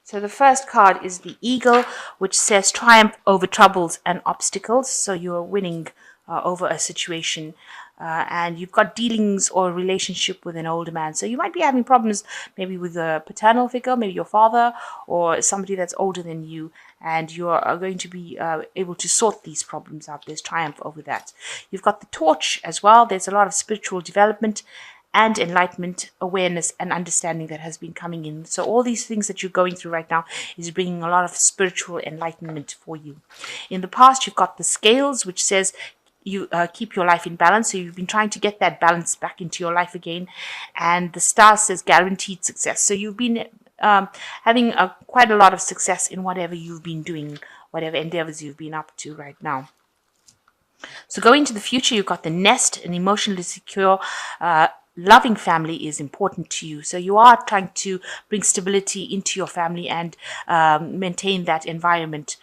So the first card is the Eagle, which says triumph over troubles and obstacles. So you're winning over a situation. And you've got dealings or relationship with an older man. So you might be having problems maybe with a paternal figure, maybe your father or somebody that's older than you. And you are going to be able to sort these problems out. There's triumph over that. You've got the Torch as well. There's a lot of spiritual development and enlightenment, awareness, and understanding that has been coming in. So all these things that you're going through right now is bringing a lot of spiritual enlightenment for you. In the past, you've got the Scales, which says you keep your life in balance. So you've been trying to get that balance back into your life again. And the Star says guaranteed success. So you've been having quite a lot of success in whatever you've been doing, whatever endeavors you've been up to right now. So going to the future, you've got the Nest, an emotionally secure, loving family is important to you. So you are trying to bring stability into your family and maintain that environment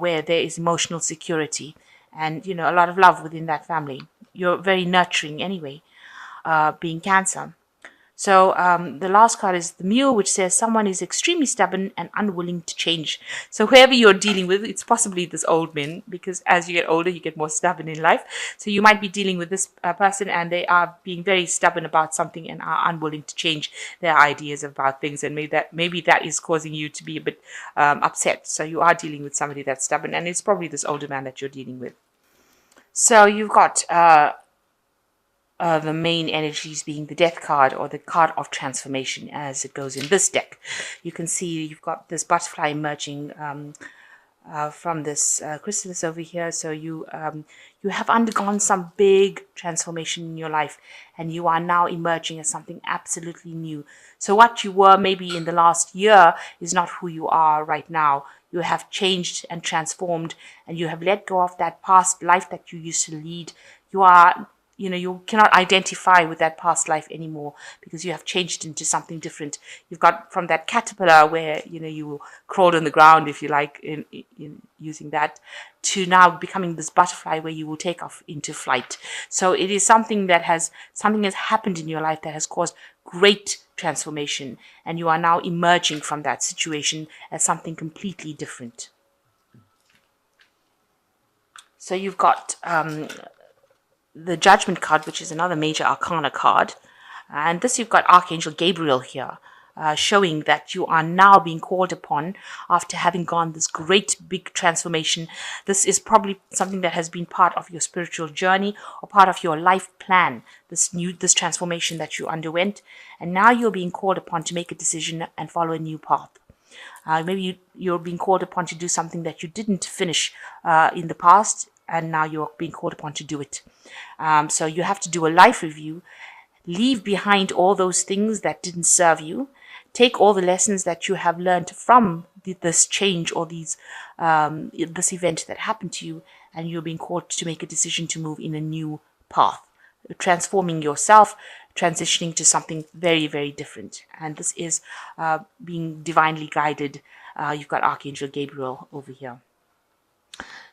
where there is emotional security and, you know, a lot of love within that family. You're very nurturing anyway, being Cancer. So the last card is the Mule, which says someone is extremely stubborn and unwilling to change. So whoever you're dealing with, it's possibly this old man, because as you get older, you get more stubborn in life. So you might be dealing with this person and they are being very stubborn about something and are unwilling to change their ideas about things. And maybe that is causing you to be a bit upset. So you are dealing with somebody that's stubborn, and it's probably this older man that you're dealing with. So you've got the main energies being the Death card, or the card of transformation as it goes in this deck. You can see you've got this butterfly emerging from this chrysalis over here. So you have undergone some big transformation in your life, and you are now emerging as something absolutely new. So what you were maybe in the last year is not who you are right now. You have changed and transformed, and you have let go of that past life that you used to lead. You cannot identify with that past life anymore because you have changed into something different. You've got from that caterpillar where, you crawled on the ground, if you like, in using that, to now becoming this butterfly where you will take off into flight. So it is something has happened in your life that has caused great transformation, and you are now emerging from that situation as something completely different. So you've got the Judgment card, which is another major arcana card. And this, you've got Archangel Gabriel here, showing that you are now being called upon after having gone this great big transformation. This is probably something that has been part of your spiritual journey or part of your life plan, this transformation that you underwent. And now you're being called upon to make a decision and follow a new path. Maybe you're being called upon to do something that you didn't finish in the past, and now you're being called upon to do it. So you have to do a life review, leave behind all those things that didn't serve you, take all the lessons that you have learned from this change or this event that happened to you, and you're being called to make a decision to move in a new path, transforming yourself, transitioning to something very, very different. And this is being divinely guided. You've got Archangel Gabriel over here.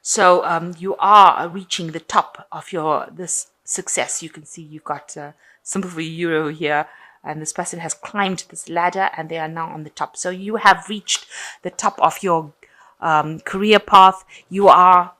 So you are reaching the top of this success. You can see you've got symbol for euro here, and this person has climbed this ladder and they are now on the top. So you have reached the top of your career path. You are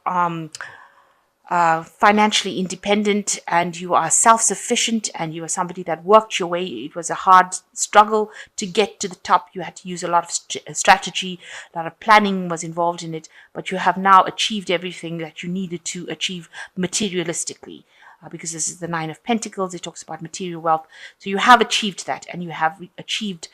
financially independent, and you are self-sufficient, and you are somebody that worked your way. It was a hard struggle to get to the top. You had to use a lot of strategy, a lot of planning was involved in it, but you have now achieved everything that you needed to achieve materialistically. Because this is the Nine of Pentacles, it talks about material wealth. So you have achieved that, and you have achieved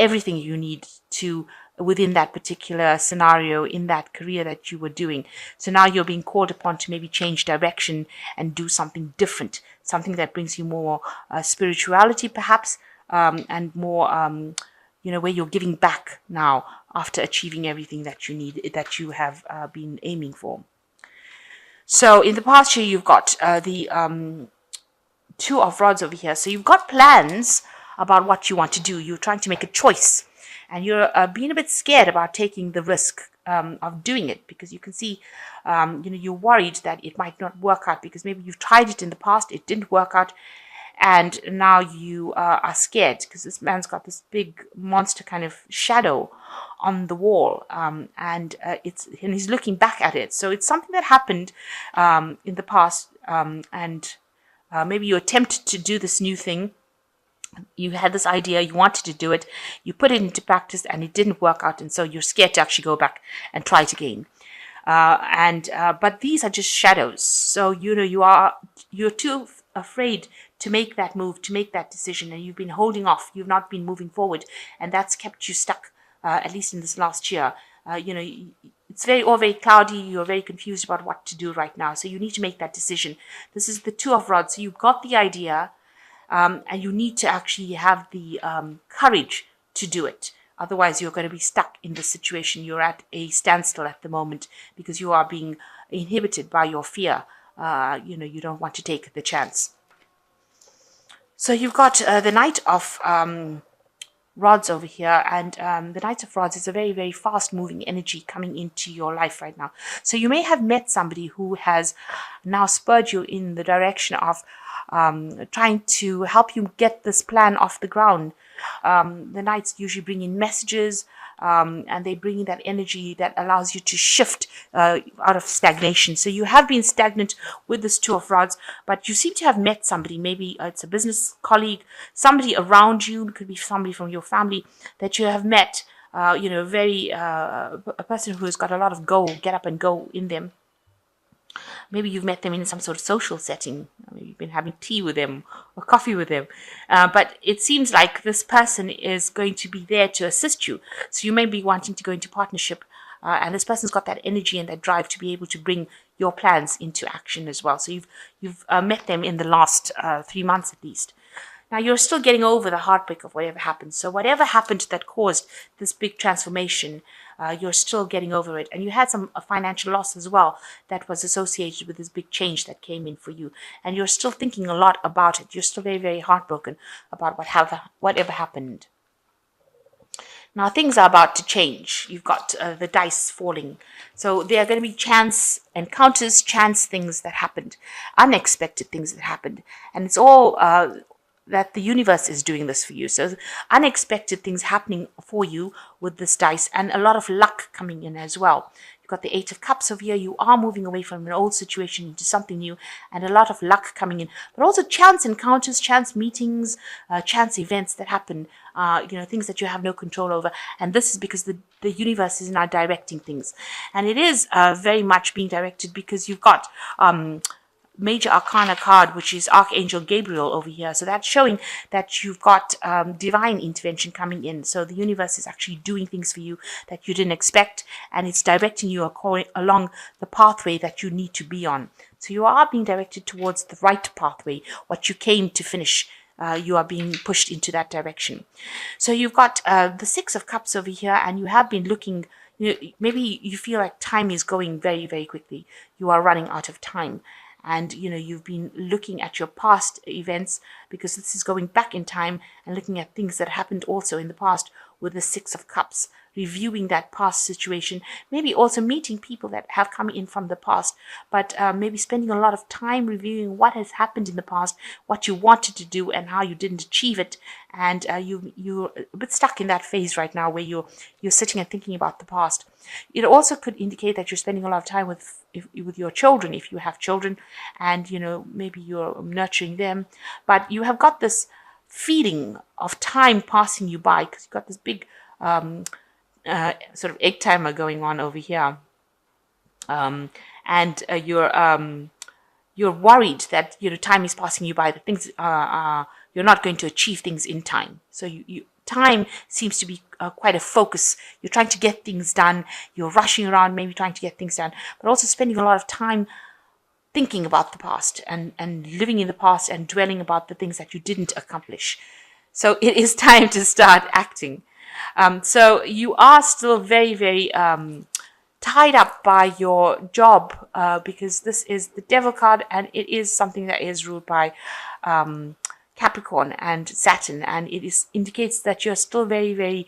everything you need to within that particular scenario in that career that you were doing. So now you're being called upon to maybe change direction and do something different, something that brings you more spirituality perhaps, and more, where you're giving back now after achieving everything that you need, that you have been aiming for. So in the past year, you've got the Two of Rods over here. So you've got plans about what you want to do. You're trying to make a choice, and you're being a bit scared about taking the risk of doing it, because you can see, you're worried that it might not work out, because maybe you've tried it in the past, it didn't work out, and now you are scared because this man's got this big monster kind of shadow on the wall, and he's looking back at it. So it's something that happened in the past, and maybe you attempted to do this new thing. You had this idea, you wanted to do it, you put it into practice, and it didn't work out, and so you're scared to actually go back and try it again. But these are just shadows. So you're too afraid to make that move, to make that decision, and you've been holding off. You've not been moving forward, and that's kept you stuck. At least in this last year, it's very cloudy. You're very confused about what to do right now. So you need to make that decision. This is the Two of Rods. So you've got the idea, and you need to actually have the courage to do it. Otherwise, you're going to be stuck in this situation. You're at a standstill at the moment because you are being inhibited by your fear. You don't want to take the chance. So you've got the Knight of Rods over here, and the Knight of Rods is a very, very fast-moving energy coming into your life right now. So you may have met somebody who has now spurred you in the direction of trying to help you get this plan off the ground. The Knights usually bring in messages, and they bring in that energy that allows you to shift out of stagnation. So you have been stagnant with this Two of Rods, but you seem to have met somebody. Maybe it's a business colleague, somebody around you. It could be somebody from your family that you have met. A person who has got a lot of get up and go in them. Maybe you've met them in some sort of social setting. Maybe you've been having tea with them or coffee with them. But it seems like this person is going to be there to assist you. So you may be wanting to go into partnership, and this person's got that energy and that drive to be able to bring your plans into action as well. So you've met them in the last 3 months at least. Now, you're still getting over the heartbreak of whatever happened. So whatever happened that caused this big transformation, you're still getting over it. And you had some financial loss as well that was associated with this big change that came in for you. And you're still thinking a lot about it. You're still very, very heartbroken about whatever happened. Now, things are about to change. You've got the dice falling. So there are going to be chance encounters, chance things that happened, unexpected things that happened. And it's all that the universe is doing this for you. So unexpected things happening for you with this dice, and a lot of luck coming in as well. You've got the Eight of Cups over here. You are moving away from an old situation into something new, and a lot of luck coming in. But also chance encounters, chance meetings, chance events that happen, things that you have no control over. And this is because the universe is now directing things. And it is very much being directed because you've got Major Arcana card, which is Archangel Gabriel over here. So that's showing that you've got divine intervention coming in. So the universe is actually doing things for you that you didn't expect, and it's directing you along the pathway that you need to be on. So you are being directed towards the right pathway, what you came to finish. You are being pushed into that direction. So you've got the Six of Cups over here, and you have been looking. Maybe you feel like time is going very, very quickly. You are running out of time. And, you've been looking at your past events, because this is going back in time and looking at things that happened also in the past with the Six of Cups, reviewing that past situation, maybe also meeting people that have come in from the past, but maybe spending a lot of time reviewing what has happened in the past, what you wanted to do and how you didn't achieve it. And you're a bit stuck in that phase right now where you're sitting and thinking about the past. It also could indicate that you're spending a lot of time with your children, if you have children, and maybe you're nurturing them, but you have got this feeling of time passing you by because you've got this big sort of egg timer going on over here, and you're worried that time is passing you by, that things you're not going to achieve things in time. So time seems to be quite a focus. You're trying to get things done. You're rushing around, maybe trying to get things done, but also spending a lot of time thinking about the past and living in the past and dwelling about the things that you didn't accomplish. So it is time to start acting. So you are still very, very tied up by your job because this is the Devil card, and it is something that is ruled by Capricorn and Saturn, and it indicates that you're still very, very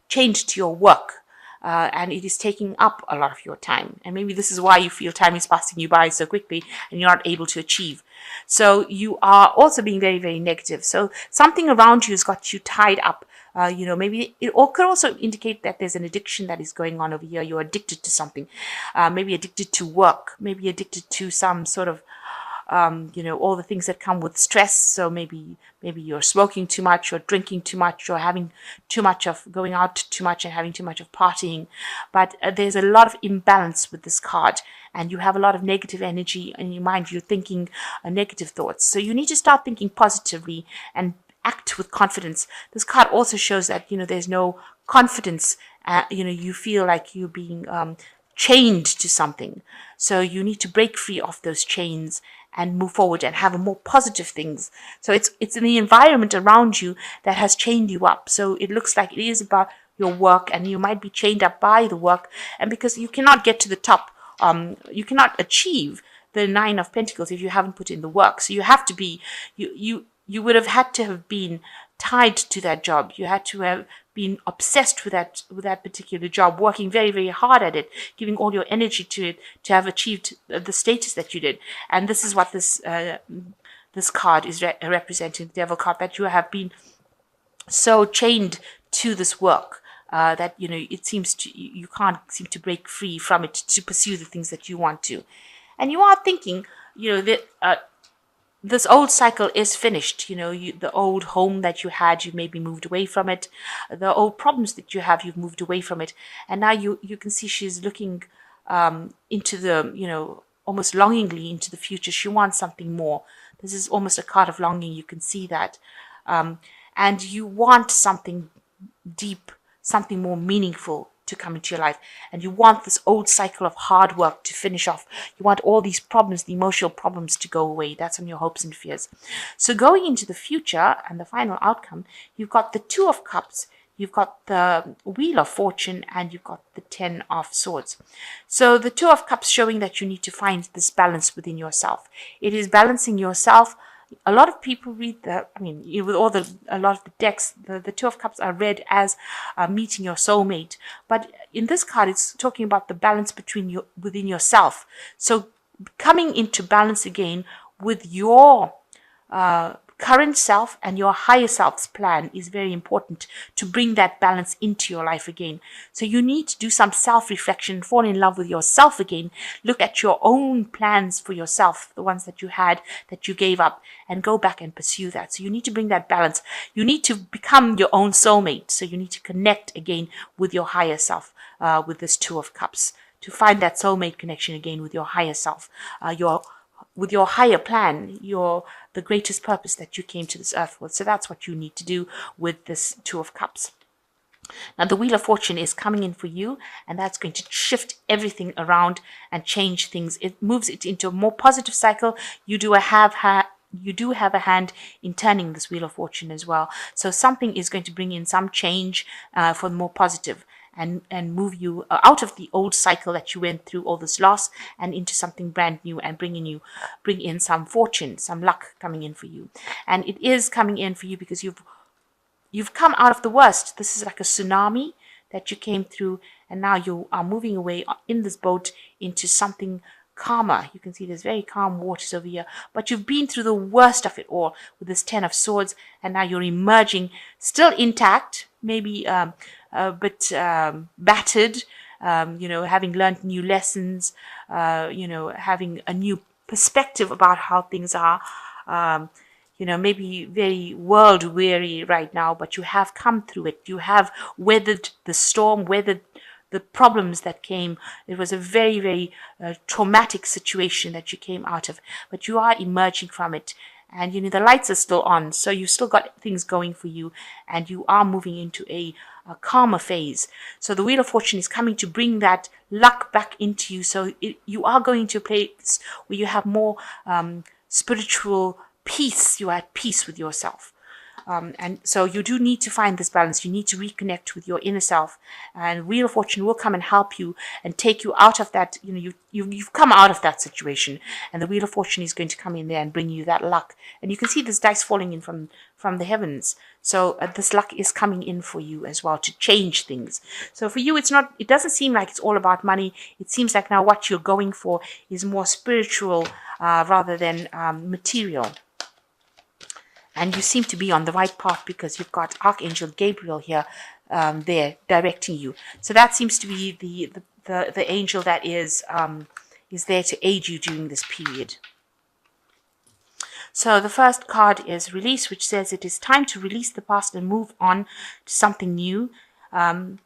chained to your work. and it is taking up a lot of your time. And maybe this is why you feel time is passing you by so quickly and you're not able to achieve. So you are also being very, very negative. So something around you has got you tied up. Maybe it could also indicate that there's an addiction that is going on over here. You're addicted to something, maybe addicted to work, maybe addicted to some sort of all the things that come with stress. So maybe you're smoking too much, or drinking too much, or having too much of going out too much and having too much of partying. But there's a lot of imbalance with this card, and you have a lot of negative energy in your mind. You're thinking negative thoughts. So you need to start thinking positively and act with confidence. This card also shows that, there's no confidence. You feel like you're being chained to something. So you need to break free of those chains and move forward and have a more positive things. So it's in the environment around you that has chained you up. So it looks like it is about your work, and you might be chained up by the work, and because you cannot get to the top, you cannot achieve the Nine of Pentacles if you haven't put in the work. So you have to be, you would have had to have been tied to that job. You had to have been obsessed with that particular job, working very, very hard at it, giving all your energy to it to have achieved the status that you did. And this is what this card is representing, the Devil card, that you have been so chained to this work that it seems you can't seem to break free from it to pursue the things that you want to. And you are thinking, that this old cycle is finished. The old home that you had, you maybe moved away from it. The old problems that you have, you've moved away from it. And now you can see she's looking into the, almost longingly into the future. She wants something more. This is almost a card of longing. You can see that. And you want something deep, something more meaningful to come into your life, and you want this old cycle of hard work to finish off. You want all these problems, the emotional problems, to go away. That's on your hopes and fears. So going into the future and the final outcome, you've got the Two of Cups, you've got the Wheel of Fortune, and you've got the Ten of Swords. So the Two of Cups showing that you need to find this balance within yourself. It is balancing yourself. A lot of people read a lot of the decks, the Two of Cups are read as meeting your soulmate. But in this card, it's talking about the balance within yourself. So coming into balance again with your current self and your higher self's plan is very important to bring that balance into your life again. So you need to do some self-reflection, fall in love with yourself again, look at your own plans for yourself, the ones that you had, that you gave up, and go back and pursue that. So you need to bring that balance. You need to become your own soulmate. So you need to connect again with your higher self, with this Two of Cups, to find that soulmate connection again with your higher self, with your higher plan, the greatest purpose that you came to this earth with. So that's what you need to do with this Two of Cups. Now the Wheel of Fortune is coming in for you, and that's going to shift everything around and change things. It moves it into a more positive cycle. You do have a hand in turning this Wheel of Fortune as well. So something is going to bring in some change for the more positive, and move you out of the old cycle that you went through, all this loss, and into something brand new, and bring in some fortune, some luck coming in for you. And it is coming in for you because you've come out of the worst. This is like a tsunami that you came through, and now you are moving away in this boat into something calmer. You can see there's very calm waters over here, but you've been through the worst of it all with this Ten of Swords, and now you're emerging still intact, maybe a bit battered, having learned new lessons, having a new perspective about how things are, maybe very world weary right now, but you have come through it. You have weathered the storm, weathered the problems that came. It was a very, very traumatic situation that you came out of, but you are emerging from it. And the lights are still on, so you've still got things going for you, and you are moving into a calmer phase. So the Wheel of Fortune is coming to bring that luck back into you. So you are going to a place where you have more spiritual peace. You are at peace with yourself. And so you do need to find this balance. You need to reconnect with your inner self, and Wheel of Fortune will come and help you and take you out of that. You've come out of that situation, and the Wheel of Fortune is going to come in there and bring you that luck. And you can see this dice falling in from the heavens. So this luck is coming in for you as well to change things. So for you, it doesn't seem like it's all about money. It seems like now what you're going for is more spiritual rather than material. And you seem to be on the right path because you've got Archangel Gabriel here there directing you. So that seems to be the angel that is there to aid you during this period. So the first card is Release, which says it is time to release the past and move on to something new. The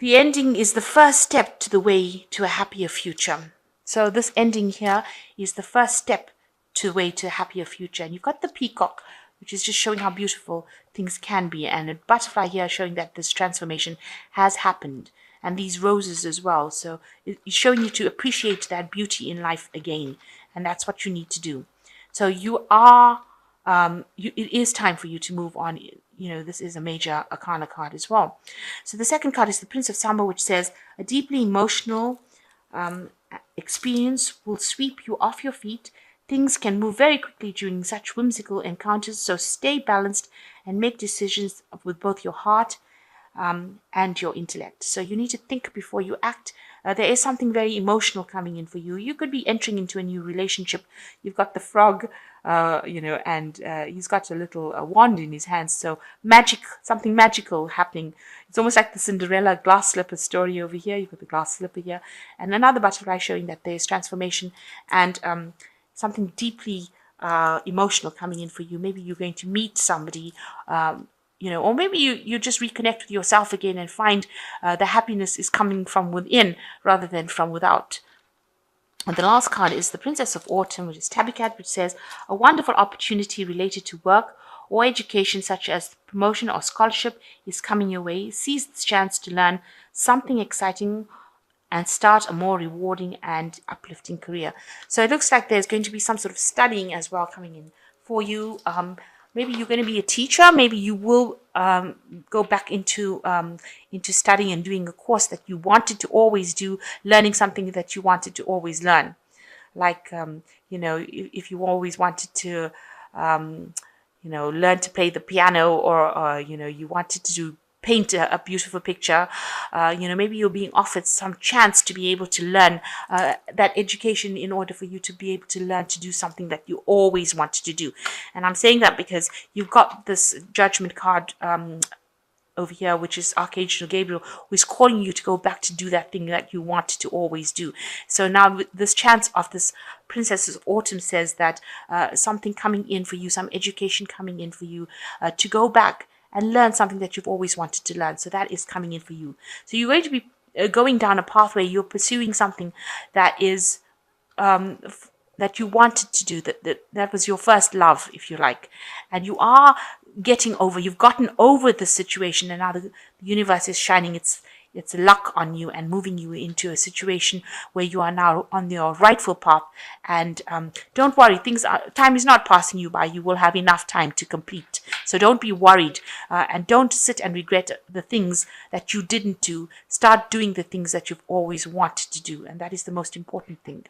ending is the first step to the way to a happier future. So this ending here is the first step to the way to a happier future. And you've got the peacock, which is just showing how beautiful things can be, and a butterfly here showing that this transformation has happened, and these roses as well. So it's showing you to appreciate that beauty in life again, and that's what you need to do. So you are, it is time for you to move on. This is a major arcana card as well. So the second card is the Prince of Samba, which says a deeply emotional experience will sweep you off your feet. Things can move very quickly during such whimsical encounters, so stay balanced and make decisions with both your heart and your intellect. So you need to think before you act. There is something very emotional coming in for you. You could be entering into a new relationship. You've got the frog, and he's got a little wand in his hands. So something magical happening. It's almost like the Cinderella glass slipper story over here. You've got the glass slipper here. And another butterfly showing that there's transformation and something deeply emotional coming in for you. Maybe you're going to meet somebody, or maybe you just reconnect with yourself again and find the happiness is coming from within rather than from without. And the last card is the Princess of Autumn, which is Tabby Cat, which says a wonderful opportunity related to work or education, such as promotion or scholarship, is coming your way. Seize this chance to learn something exciting and start a more rewarding and uplifting career. So it looks like there's going to be some sort of studying as well coming in for you. Maybe you're going to be a teacher. Maybe you will go back into studying and doing a course that you wanted to always do, learning something that you wanted to always learn. Like, if you always wanted to, learn to play the piano, or you wanted to paint a beautiful picture, maybe you're being offered some chance to be able to learn that education in order for you to be able to learn to do something that you always wanted to do. And I'm saying that because you've got this judgment card over here, which is Archangel Gabriel, who is calling you to go back to do that thing that you wanted to always do. So now with this chance of this Princess of Autumn says that something coming in for you, some education coming in for you, to go back and learn something that you've always wanted to learn. So that is coming in for you. So you're going to be going down a pathway. You're pursuing something that is that you wanted to do. That was your first love, if you like, and you are you've gotten over the situation, and now the universe is shining its luck on you and moving you into a situation where you are now on your rightful path. And don't worry, time is not passing you by. You will have enough time to complete. So don't be worried, and don't sit and regret the things that you didn't do. Start doing the things that you've always wanted to do, and that is the most important thing.